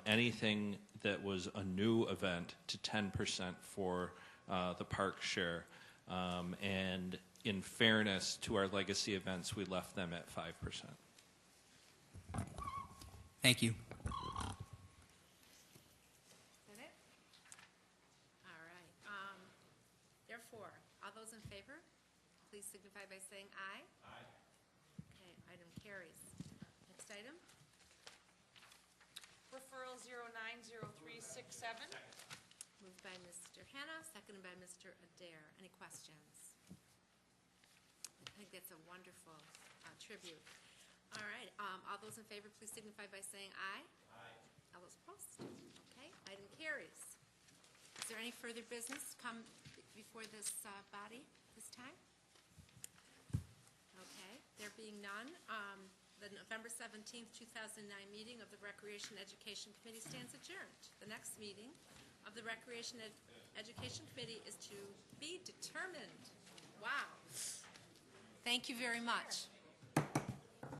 anything that was a new event to 10% for the park share. And in fairness to our legacy events, we left them at 5%. Thank you. Is that it? All right. Therefore, all those in favor, please signify by saying aye. Aye. Okay, item carries. Next item. Referral 090367. Moved by Mr. Hannah, seconded by Mr. Adair. Any questions? I think that's a wonderful tribute. All right, all those in favor, please signify by saying aye. Aye. All those opposed? Okay, item carries. Is there any further business come before this body this time? Okay, there being none, the November 17th, 2009 meeting of the Recreation Education Committee stands adjourned. The next meeting of the Recreation Education Committee is to be determined. Wow. Thank you very much.